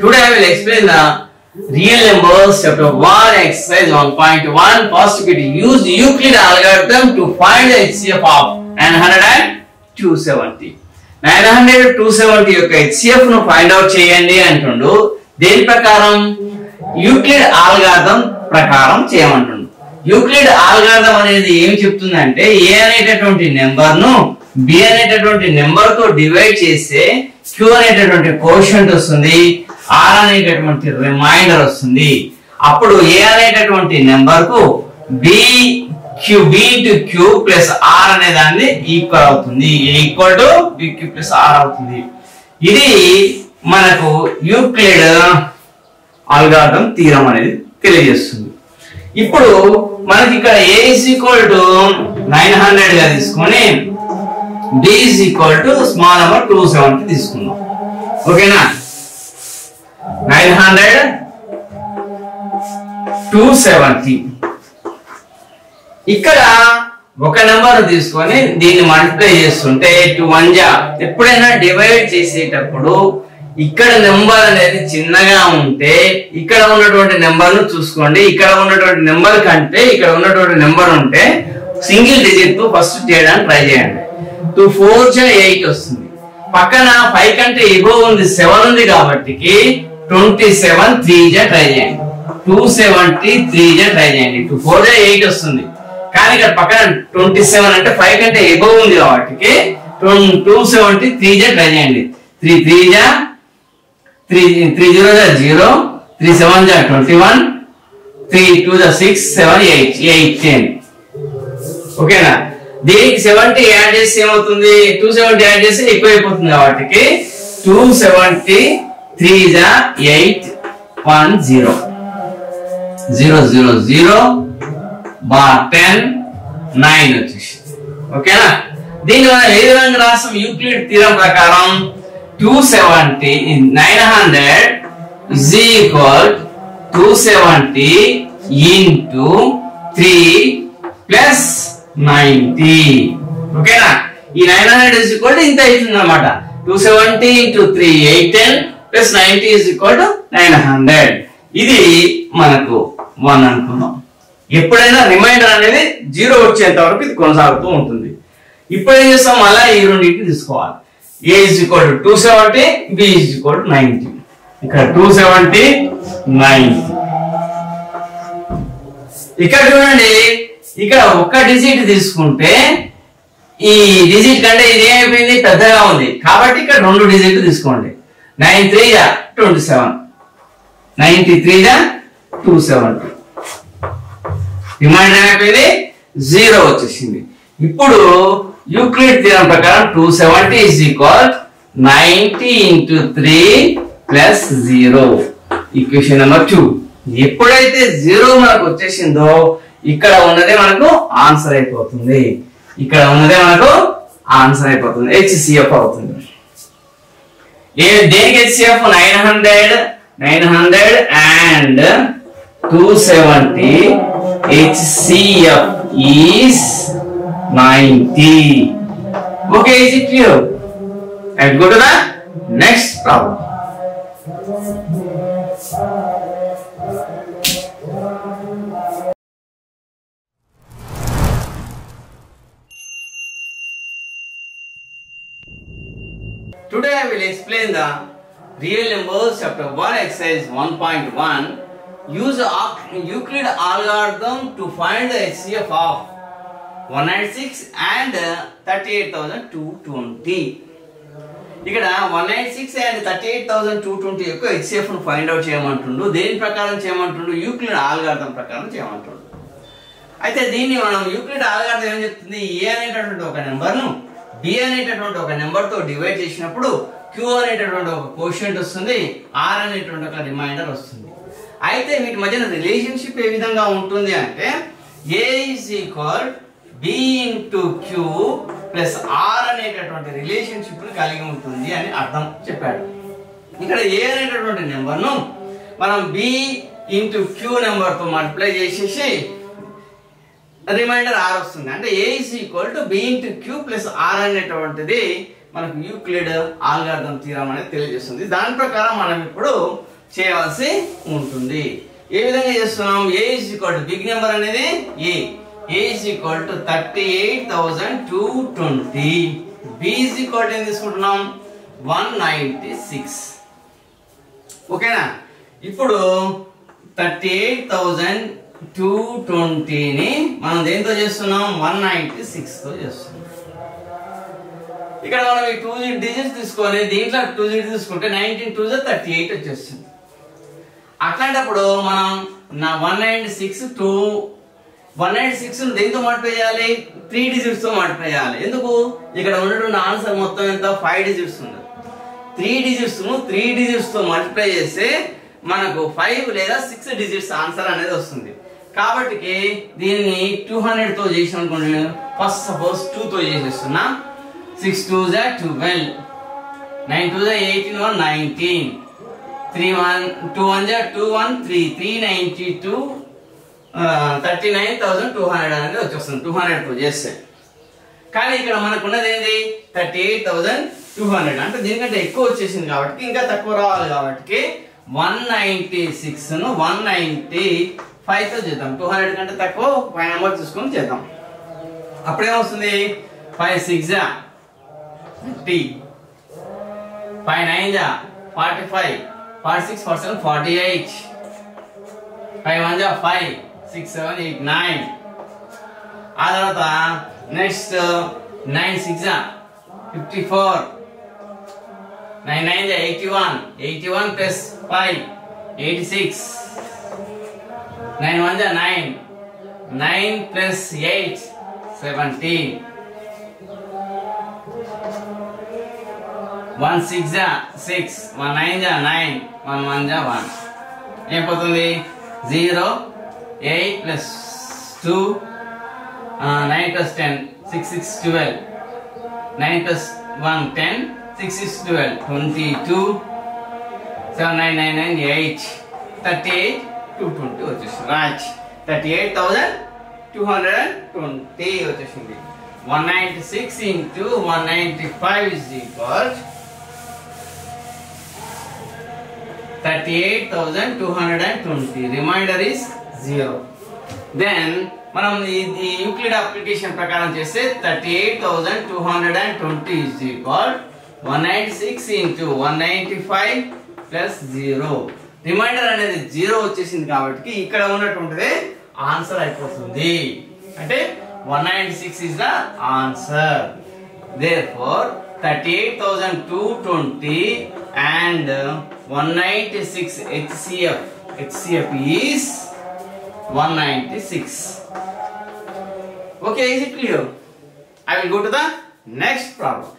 Today I will explain the real numbers chapter 1 exercise 1.1. First we use Euclid algorithm to find the HCF of 900 and 270. 900 270 యొక్క HCF ను find out చేయండి అంటుండు. దేని ప్రకారం? Euclid algorithm ప్రకారం చేయమంటుండు. Euclid algorithm అనేది ఏం చెప్తుందంటే a అనేటటువంటి నెంబర్ ను b అనేటటువంటి నెంబర్ తో డివైడ్ చేస్తే q అనేటటువంటి కోషంట్ వస్తుంది, r అనేటటువంటి రిమైండర్ వస్తుంది. అప్పుడు a అనేటటువంటి నెంబర్ కు b into q plus r అనే దాన్ని ఈక్వల్ అవుతుంది. a equal to bq plus r అవుతుంది. ఇది మనకు యూక్లిడ్ ఆల్గారిథం థీరం అనేది తెలియజేస్తుంది. ఇప్పుడు మనకి ఇక్కడ a is equal to 900 గా తీసుకొని b is equal to small number 270 తీసుకుందాం. ఓకేనా? 900 270 ఇక్కడ ఒక నెంబర్ తీసుకొని దీన్ని మల్టిప్లై చేస్తుంటే 2 1 జా ఎప్పుడైనా డివైడ్ చేసేటప్పుడు ఇక్కడ నెంబర్ అనేది చిన్నగా ఉంటే ఇక్కడ ఉన్నటువంటి నెంబర్ ను చూసుకోండి. ఇక్కడ ఉన్నటువంటి నెంబర్ కంటే ఇక్కడ ఉన్నటువంటి నెంబర్ ఉంటే సింగిల్ డిజిట్ తో ఫస్ట్ చేయడానికి ట్రై చేయండి. 2 4 జా 8 వస్తుంది. పక్కన 5 కంటే ఎబో ఉంది 7 ఉంది కాబట్టి 27 3 జా ట్రై చేయండి. 273 జా ట్రై చేయండి. 2 4 జా 8 వస్తుంది. కానీ ఇక్కడ పక్కన 27 అంటే 5 కంటే ఎబో ఉంది కాబట్టి 273 జా ట్రై చేయండి. 3 3 జా 3 0 జా 0, 3 7 జా 21, 3 2 జా 6 7 8 8 10. ఓకేనా? దీనికి 70 యాడ్ చేస్తే ఏమవుతుంది? 270 యాడ్ చేస్తే ఎక్కువ అయిపోతుంది కాబట్టి 273 జా 8 1 0 0 0 0 10 9 వచ్చేసి. ఓకేనా? దీన్ని మనం ఏ విధంగా రాస్తాం? యూక్లిడ్ థీరం ప్రకారం 270 900 is equal 270 into 3 plus 90. ఓకేనా? ఈ 900 is equal to ఇంత అవుతుంది అన్నమాట. 270 into 3 810 plus 90 is equal to 900. ఇది మనకు 1 అనుకున్నాం. ఎప్పుడైనా రిమైండర్ అనేది 0 వచ్చేంత వరకు ఇది కొనసాగుతూ ఉంటుంది. ఇప్పుడు ఏం చేస్తాం? మళ్ళీ ఈ రెండింటిని తీసుకోవాలి. a is equal to 270, b is equal to 90. ఇక్కడ 270 90. ఇక్కడ చూడండి, ఇక్కడ ఒక్క డిజిట్ తీసుకుంటే ఈ డిజిట్ కంటే ఇది ఏమైపోయింది? పెద్దగా ఉంది కాబట్టి ఇక్కడ 2 డిజిట్లు తీసుకోండి. 9 3 జా 27, 93 జా 270. రిమైండర్ ఏమైపోయింది? 0 వచ్చేసింది. ఇప్పుడు యూక్లిడ్ థీరం ప్రకారం 270 is equal 90 into 3 plus 0. Equation number 2. ఎప్పుడైతే 0 మనకు వచ్చేసిందో ఇక్కడ ఉన్నదే మనకు ఆన్సర్ అయిపోతుంది. ఇక్కడ ఉన్నదే మనకు ఆన్సర్ అయిపోతుంది. HCF అవుతుంది. దేనికి HCF? 900 and 270 HCF is 90. Okay, is it clear? Let's go to the next problem. Today I will explain the real numbers chapter 1 exercise 1.1. Use Euclid algorithm to find the HCF of 196 and 38,220. ఇక్కడ 196 and 38,220 యొక్క HCF ను find out చేయమంటుండు. దేని ప్రకారం చేయమంటుండు? Euclid algorithm ప్రకారం చేయమంటుండు. అయితే దీన్ని మనం Euclid algorithm ఏం చెప్తుంది? a అనేటటువంటి ఒక నెంబర్ ను b అనేటటువంటి ఒక నెంబర్ తో డివైడ్ చేసినప్పుడు q అనేటటువంటి ఒక కోషంట్ వస్తుంది, r అనేటటువంటి ఒక రిమైండర్ వస్తుంది. అయితే వీటి మధ్యన రిలేషన్షిప్ ఏ విధంగా ఉంటుంది అంటే a is equal b into q plus r అనేటటువంటి రిలేషన్షిప్ ని కలిగి ఉంటుంది అని అర్థం చెప్పాడు. ఇక్కడ a అనేటటువంటి నెంబర్ ను మనం b into q నెంబర్ తో మల్టిప్లై చేసేసి రిమైండర్ r వస్తుంది. అంటే a is equal to b into q plus r అనేటువంటిది మనకు యూక్లిడ్ ఆల్గారిథం థీరం అనేది తెలియజేస్తుంది. దాని ప్రకారం మనం ఇప్పుడు చేయవలసి ఉంటుంది. ఏ విధంగా చేస్తున్నాం? A is equal to big number అనేది A is equal to 38,220. B is equal to ఏం తీసుకుంటున్నాం? 196. ఓకేనా? ఇప్పుడు 38,220 ని మనం దేంతో చేస్తున్నాం? 196 తో చేస్తున్నాం. ఇక్కడ మనం ఈ 2 డిజిట్స్ తీసుకొని దీంట్లో 2 డిజిట్స్ తీసుకుంటే 19 2 38 వచ్చేస్తుంది. అట్లాంటప్పుడు మనం 196 దేంతో మల్టిప్లై చేయాలి? 3 డిజిట్స్ తో మల్టిప్లై చేయాలి. ఎందుకు? ఇక్కడ ఉన్నటువంటి ఆన్సర్ మొత్తం ఎంత? 5 డిజిట్స్ ఉంది. 3 డిజిట్స్ తో మల్టిప్లై చేస్తే మనకు 5 లేదా 6 డిజిట్స్ ఆన్సర్ అనేది వస్తుంది. కాబట్టి దీన్ని 200 తో చేసాం అనుకోండి. ఫస్ట్ సపోజ్ 2 తో చేసేస్తున్నా. 6 2 12, 9 2 18, 1 19, 3 1 2 1 2 1 3 392, 39,200 అనేది వచ్చేస్తుంది 200 తో చేస్తే. కానీ ఇక్కడ మనకు ఉన్నది ఏంటి? 38,200. అంటే దీనికంటే ఎక్కువ వచ్చేసింది కాబట్టి ఇంకా తక్కువ రావాలి కాబట్టి 196 ను 195 తో చేద్దాం. 200 కంటే తక్కువ 5 నెంబర్ తీసుకొని చేద్దాం. అప్పుడేమొస్తుంది? 5 6 30, 5 9 45, 46 47 48, 5 1 5 6 7 8 9. ఆ తర్వాత నెక్స్ట్ 9 6 54, 9 9 81, 81 ప్లస్ 5 86, 9 1 9, 9 ప్లస్ 8 17, 1 6 6, 1 9 9, 1 1 1. ఏం పోతుంది? 0 8 plus 2 9 plus 10 6 6 12, 9 plus 1 10, 6 6 12 22, 7 9 9 9 8, 38 220 వచ్చేసింది. రైట్. 38,220 వచ్చేసింది. 196 into 195 is equal 38,220. Remainder is 0. Then మనం ఈ యూక్లిడ్ అప్లికేషన్ ప్రకారం చేస్తే 38,220 is equal 196 into 195 plus 0. Reminder అనేది 0 వచ్చేసింది కాబట్టి ఇక్కడ ఉన్నటువంటిది ఆన్సర్ అయిపోతుంది. అంటే 196 is the answer. Therefore 38,220 and 196 HCF is 196. Okay, is it clear? I will go to the next problem.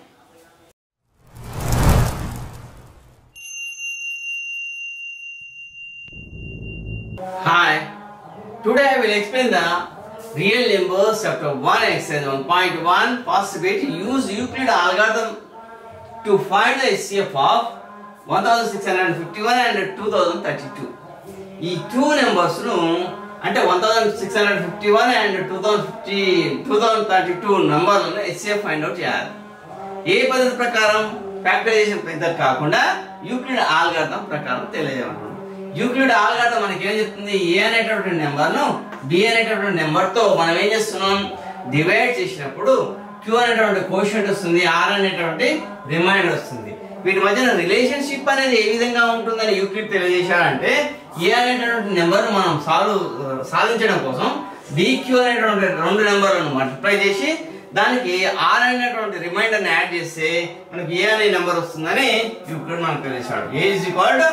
Hi, today I will explain the real numbers chapter 1 exercise 1.1 possibility use Euclid algorithm to find the HCF of 1651 and 2032. ఈ 2 numbers ను అంటే 1651 and 2032 నంబర్లను HCF find out చేయాలి. ఏ పద్ధతి ప్రకారం? Factorisation పద్ధతి కాకుండా Euclid algorithm ప్రకారం తెలియజేయమన్నాం. యూక్లిడ్ ఆల్గారిథం మనకి ఏం చెప్తుంది? ఏ అనేటటువంటి నెంబర్ను బి అనేటటువంటి నెంబర్ తో మనం ఏం చేస్తున్నాం? డివైడ్ చేసినప్పుడు Q అనేటువంటి కోషంట్ వస్తుంది, R అనేటువంటి రిమైండర్ వస్తుంది. వీటి మధ్యన రిలేషన్షిప్ అనేది ఏ విధంగా ఉంటుందని యూక్లిడ్ తెలియజేశాడంటే ఏ అనేటటువంటి నెంబర్ మనం సాధించడం కోసం BQ అనేటువంటి 2 నెంబర్లను మల్టిప్లై చేసి దానికి R అనేటువంటి రిమైండర్ ని యాడ్ చేస్తే మనకి ఏ అనే నెంబర్ వస్తుందని యూక్లిడ్ మనకు తెలియజేశాడు. A is equal to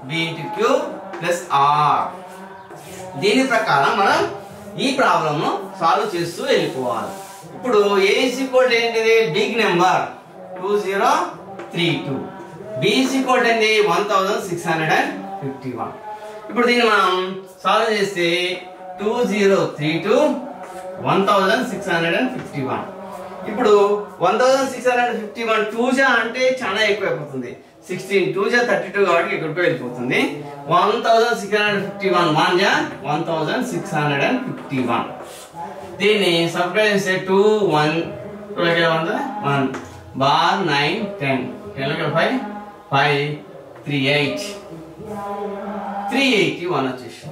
B into Q plus R. దీని ప్రకారం మనం ఈ ప్రాబ్లమ్ ను సాల్వ్ చేస్తూ వెళ్ళిపోవాలి. ఇప్పుడు A is equal to ఏంటిది? Big number 2032. B is equal to 1651. ఇప్పుడు దీన్ని మనం సాల్వ్ చేస్తే 2032 1651. ఇప్పుడు 1651 2 అంటే చాలా ఎక్కువ అయిపోతుంది. 16 2 32 కాబట్టి ఇక్కడికి వెళ్ళిపోతుంది. 1651 1 1651. దీన్ని సబ్ట్రాక్ట్ చేస్తే 2 1 1 బార్ 9 10 10 5 5 3 8 381 వచ్చేసి.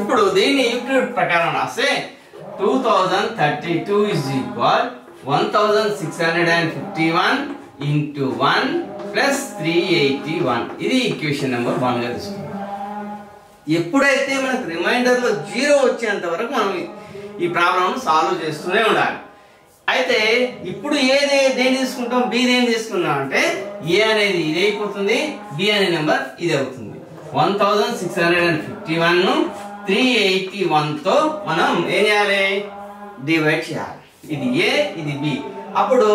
ఇప్పుడు దీన్ని యూక్లిడ్ ప్రకారం రాస్తే 2032 is equal 1651 into 1 plus 381. ఇది ఈక్వేషన్ నెంబర్ 1 గా తీసుకుంటాం. ఎప్పుడైతే మనకు రిమైండర్ లో 0 వచ్చేంత వరకు మనం ఈ ప్రాబ్లం సాల్వ్ చేస్తూనే ఉండాలి. అయితే ఇప్పుడు దేని తీసుకుంటాం, బి దేని తీసుకున్నాం అంటే ఏ అనేది ఇది అయిపోతుంది, బి అనే నెంబర్ ఇది అవుతుంది. 1651 ను 381 తో మనం ఏం చేయాలి, డివైడ్ చేయాలి. ఇది ఏ, ఇది బి. అప్పుడు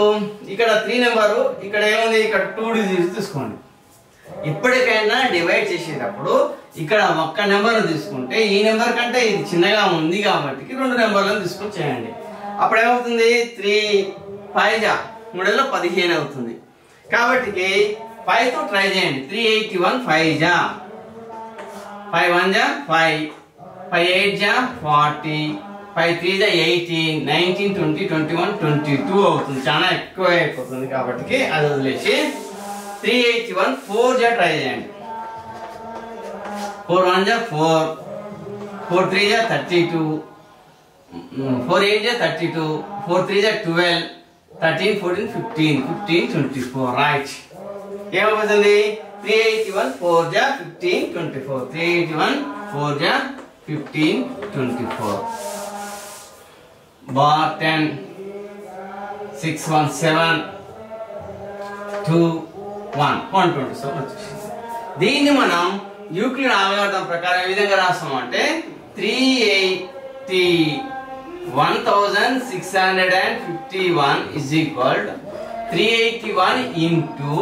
ఇక్కడ 3 నెంబరు, ఇక్కడ ఏముంది, ఇక్కడ 2 డిజిట్స్ తీసుకోండి. ఎప్పటికైనా డివైడ్ చేసేటప్పుడు ఇక్కడ ఒక్క నెంబర్ తీసుకుంటే ఈ నెంబర్ కంటే ఇది చిన్నగా ఉంది కాబట్టి 2 నెంబర్లను తీసుకొని చేయండి. అప్పుడు ఏమవుతుంది, 3 5 3లో 15 అవుతుంది. కాబట్టి 5 తో ట్రై చేయండి. 381 5 5 1 5 5 8 40 5 3 18 19 20 21 22 అవుతుంది. చాలా ఎక్కువ అయిపోతుంది కాబట్టి అది వదిలేసి 381 4 ట్రై చేయండి. 4 1 4 4 3 32 4 8 32 4 3 12 13 14 15 15 24 రైట్. ఏమవుతుంది, 381 4 15 24 381 4 15 24 bar 10 6 1 7 2 1 127 వచ్చేసింది. దీన్ని మనం యూక్లిడ్ అల్గారిథం ప్రకారం ఏ విధంగా రాస్తాం అంటే 1651 is equal to 381 into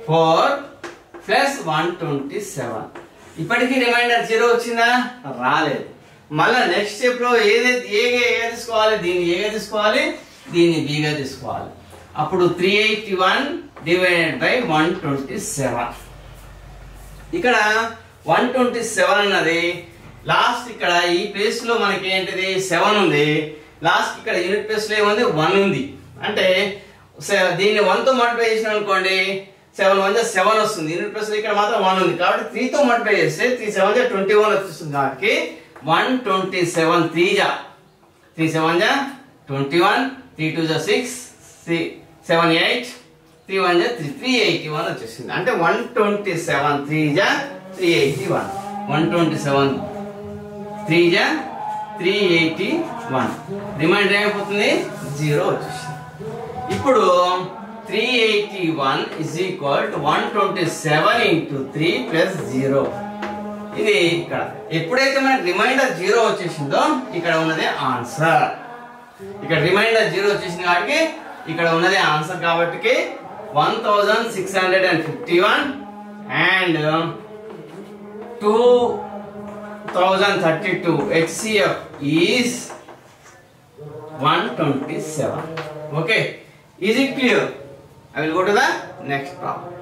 4 plus 127. ఇప్పటికీ రిమైండర్ 0 వచ్చిందా, రాలేదు. మళ్ళా నెక్స్ట్ స్టెప్ లో ఏదైతే ఏగా తీసుకోవాలి, దీన్ని ఏగా తీసుకోవాలి, దీన్ని బిగా తీసుకోవాలి. అప్పుడు 381 డివైడెడ్ బై 127. ఇక్కడ 127 అన్నది లాస్ట్, ఇక్కడ ఈ ప్లేస్ లో మనకి ఏంటిది 7 ఉంది. లాస్ట్ ఇక్కడ యూనిట్ ప్లేస్ లో ఏముంది, 1 ఉంది. అంటే దీన్ని 1 తో మల్టిప్లై చేసినాం అనుకోండి, 7 1 7 వస్తుంది. యూనిట్ ప్లేస్ లో ఇక్కడ మాత్రం 1 ఉంది కాబట్టి 3 తో మల్టిప్లై చేస్తే 3 7 21 వచ్చేస్తుంది. కాబట్టి 127 3 7 21 3 2 6 7 8 3 1 381 వచ్చేసింది. అంటే 127 3 381 127 3 381 రిమైండర్ ఏమైపోతుంది, 0 వచ్చేసింది. ఇప్పుడు 381 is equal to 127 into 3 plus 0. ఇది ఇక్కడ ఎప్పుడైతే మనకి రిమైండర్ 0 వచ్చేసిందో ఇక్కడ ఉన్నదే ఆన్సర్. ఇక్కడ రిమైండర్ 0 వచ్చేసింది కాబట్టి ఇక్కడ ఉన్నదే ఆన్సర్. కాబట్టి 1651 and 2032 HCF is 127. Okay, is it clear? I will go to the next problem.